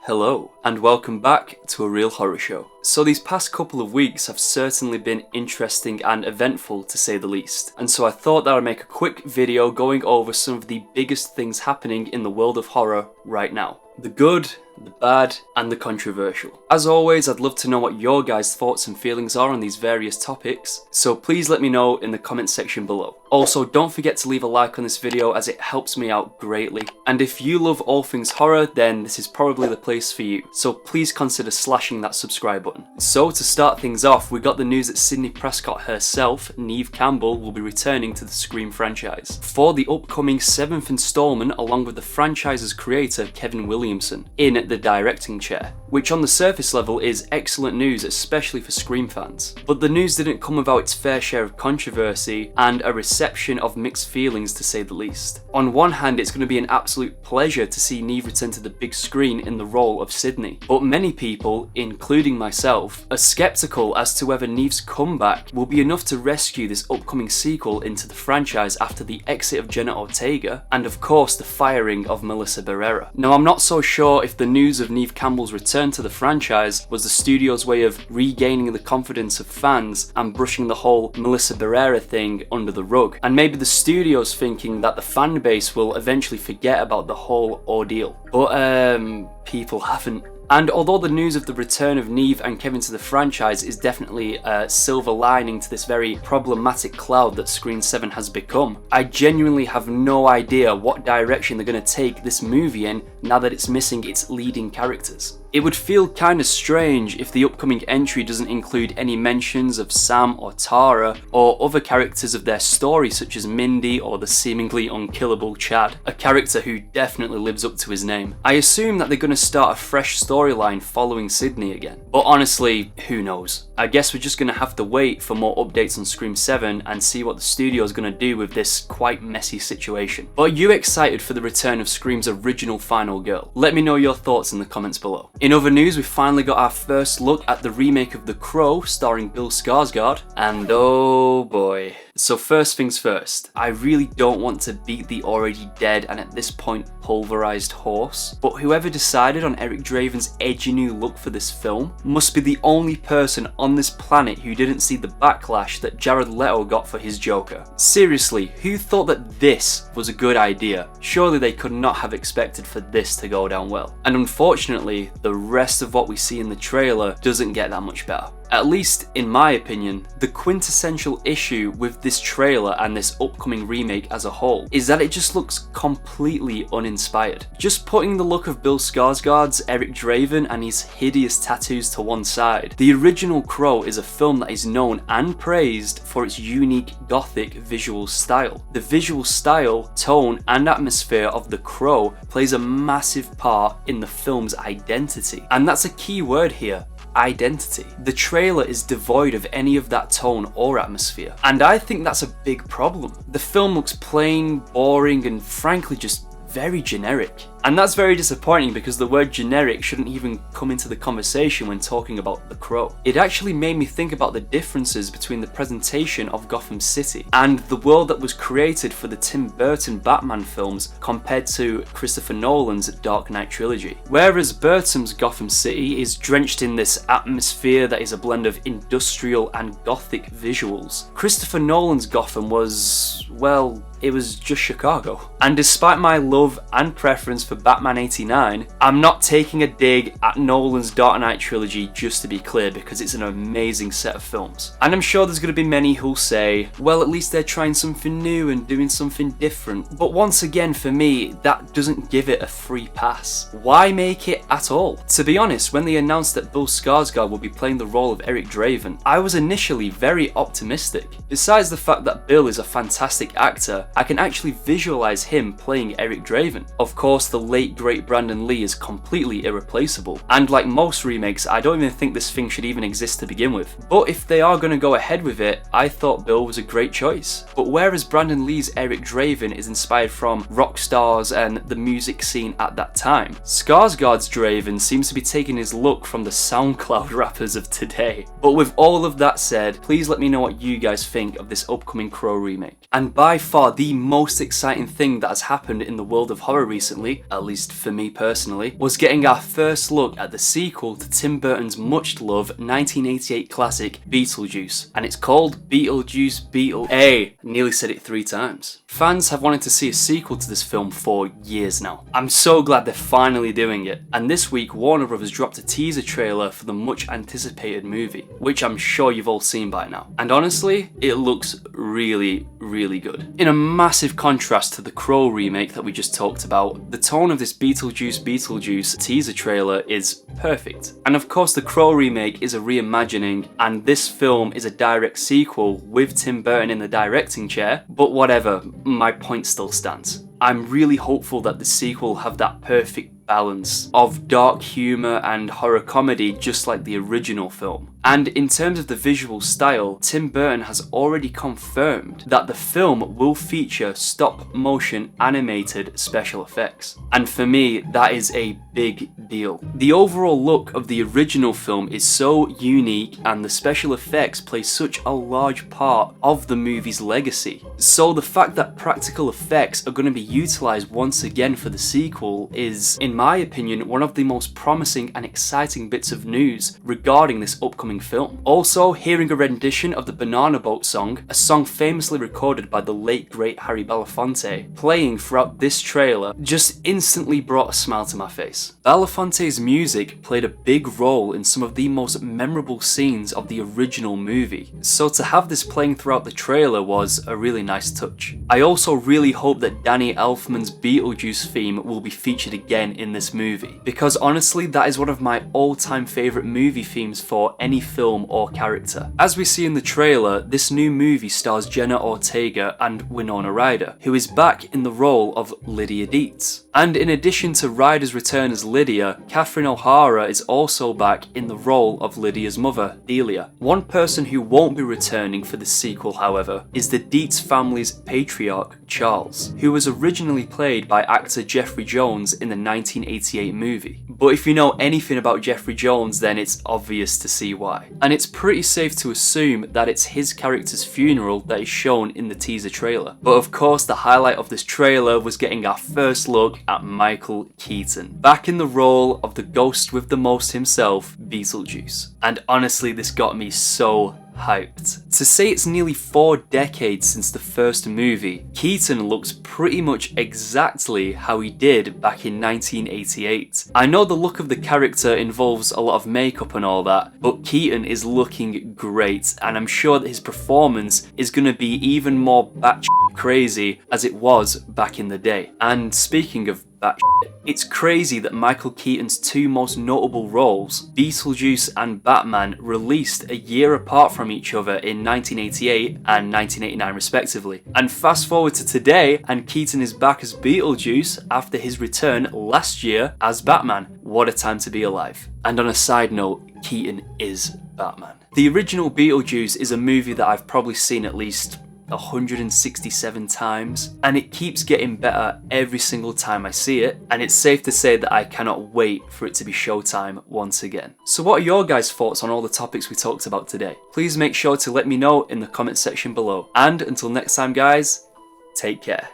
Hello, and welcome back to A Real Horror Show. So these past couple of weeks have certainly been interesting and eventful to say the least, and so I thought that I'd make a quick video going over some of the biggest things happening in the world of horror right now. The good, the bad, and the controversial. As always, I'd love to know what your guys' thoughts and feelings are on these various topics, so please let me know in the comment section below. Also, don't forget to leave a like on this video as it helps me out greatly. And if you love all things horror, then this is probably the place for you, so please consider slashing that subscribe button. So to start things off, we got the news that Sidney Prescott herself, Neve Campbell, will be returning to the Scream franchise for the upcoming 7th installment along with the franchise's creator Kevin Williamson in the directing chair, which on the surface level is excellent news, especially for Scream fans. But the news didn't come without its fair share of controversy and a reception of mixed feelings to say the least. On one hand, it's going to be an absolute pleasure to see Neve return to the big screen in the role of Sidney, but many people, including myself, are skeptical as to whether Neve's comeback will be enough to rescue this upcoming sequel into the franchise after the exit of Jenna Ortega and of course the firing of Melissa Barrera. Now I'm not so sure if the news of Neve Campbell's return to the franchise was the studio's way of regaining the confidence of fans and brushing the whole Melissa Barrera thing under the rug, and maybe the studio's thinking that the fan base will eventually forget about the whole ordeal. But people haven't. And although the news of the return of Neve and Kevin to the franchise is definitely a silver lining to this very problematic cloud that Scream 7 has become, I genuinely have no idea what direction they're going to take this movie in now that it's missing its leading characters. It would feel kinda strange if the upcoming entry doesn't include any mentions of Sam or Tara or other characters of their story such as Mindy or the seemingly unkillable Chad, a character who definitely lives up to his name. I assume that they're gonna start a fresh storyline following Sidney again, but honestly, who knows? I guess we're just gonna have to wait for more updates on Scream 7 and see what the studio's gonna do with this quite messy situation. But are you excited for the return of Scream's original final girl? Let me know your thoughts in the comments below. In other news, we finally got our first look at the remake of The Crow starring Bill Skarsgård, and oh boy. So first things first, I really don't want to beat the already dead and at this point pulverized horse, but whoever decided on Eric Draven's edgy new look for this film must be the only person on this planet who didn't see the backlash that Jared Leto got for his Joker. Seriously, who thought that this was a good idea? Surely they could not have expected for this to go down well. And unfortunately, the rest of what we see in the trailer doesn't get that much better. At least, in my opinion, the quintessential issue with this trailer and this upcoming remake as a whole is that it just looks completely uninspired. Just putting the look of Bill Skarsgård's Eric Draven and his hideous tattoos to one side, the original Crow is a film that is known and praised for its unique gothic visual style. The visual style, tone, and atmosphere of The Crow plays a massive part in the film's identity. And that's a key word here. Identity. The trailer is devoid of any of that tone or atmosphere, and I think that's a big problem. The film looks plain, boring, and frankly just very generic. And that's very disappointing because the word generic shouldn't even come into the conversation when talking about The Crow. It actually made me think about the differences between the presentation of Gotham City and the world that was created for the Tim Burton Batman films compared to Christopher Nolan's Dark Knight trilogy. Whereas Burton's Gotham City is drenched in this atmosphere that is a blend of industrial and gothic visuals, Christopher Nolan's Gotham was, well, it was just Chicago. And despite my love and preference for Batman 89, I'm not taking a dig at Nolan's Dark Knight trilogy, just to be clear, because it's an amazing set of films. And I'm sure there's going to be many who'll say, well, at least they're trying something new and doing something different. But once again, for me, that doesn't give it a free pass. Why make it at all? To be honest, when they announced that Bill Skarsgård will be playing the role of Eric Draven, I was initially very optimistic. Besides the fact that Bill is a fantastic actor, I can actually visualize him playing Eric Draven. Of course, the late great Brandon Lee is completely irreplaceable, and like most remakes, I don't even think this thing should even exist to begin with. But if they are going to go ahead with it, I thought Bill was a great choice. But whereas Brandon Lee's Eric Draven is inspired from rock stars and the music scene at that time, Skarsgård's Draven seems to be taking his look from the SoundCloud rappers of today. But with all of that said, please let me know what you guys think of this upcoming Crow remake. And by far the most exciting thing that has happened in the world of horror recently at least for me personally, was getting our first look at the sequel to Tim Burton's much-loved 1988 classic Beetlejuice, and it's called 𝙎𝙊𝙎𝙎𝙎. Nearly said it 3 times. Fans have wanted to see a sequel to this film for years now. I'm so glad they're finally doing it, and this week Warner Bros. Dropped a teaser trailer for the much anticipated movie, which I'm sure you've all seen by now. And honestly, it looks really good. In a massive contrast to the Crow remake that we just talked about, the tone of this Beetlejuice teaser trailer is perfect. And of course the Crow remake is a reimagining, and this film is a direct sequel with Tim Burton in the directing chair, but whatever, my point still stands. I'm really hopeful that the sequel will have that perfect balance of dark humour and horror comedy just like the original film. And in terms of the visual style, Tim Burton has already confirmed that the film will feature stop motion animated special effects. And for me, that is a big deal. The overall look of the original film is so unique, and the special effects play such a large part of the movie's legacy. So the fact that practical effects are going to be utilised once again for the sequel is, in my opinion, one of the most promising and exciting bits of news regarding this upcoming film. Also, hearing a rendition of the Banana Boat song, a song famously recorded by the late great Harry Belafonte, playing throughout this trailer, just instantly brought a smile to my face. Belafonte's music played a big role in some of the most memorable scenes of the original movie, so to have this playing throughout the trailer was a really nice touch. I also really hope that Danny Elfman's Beetlejuice theme will be featured again in this movie, because honestly that is one of my all-time favourite movie themes for any film or character. As we see in the trailer, this new movie stars Jenna Ortega and Winona Ryder, who is back in the role of Lydia Deetz. And in addition to Ryder's return as Lydia, Catherine O'Hara is also back in the role of Lydia's mother, Delia. One person who won't be returning for the sequel, however, is the Deetz family's patriarch, Charles, who was originally played by actor Jeffrey Jones in the 1988 movie. But if you know anything about Jeffrey Jones, then it's obvious to see why. And it's pretty safe to assume that it's his character's funeral that is shown in the teaser trailer. But of course, the highlight of this trailer was getting our first look at Michael Keaton, back in the role of the ghost with the most himself, Beetlejuice. And honestly, this got me so hyped. To say it's nearly 4 decades since the first movie, Keaton looks pretty much exactly how he did back in 1988. I know the look of the character involves a lot of makeup and all that, but Keaton is looking great, and I'm sure that his performance is going to be even more batshit crazy as it was back in the day. And speaking of batshit, it's crazy that Michael Keaton's 2 most notable roles, Beetlejuice and Batman, released a year apart from each other in 1988 and 1989 respectively. And fast forward to today, and Keaton is back as Beetlejuice after his return last year as Batman. What a time to be alive. And on a side note, Keaton is Batman. The original Beetlejuice is a movie that I've probably seen at least 167 times, and it keeps getting better every single time I see it, and it's safe to say that I cannot wait for it to be showtime once again. So what are your guys' thoughts on all the topics we talked about today? Please make sure to let me know in the comment section below, and until next time guys, take care.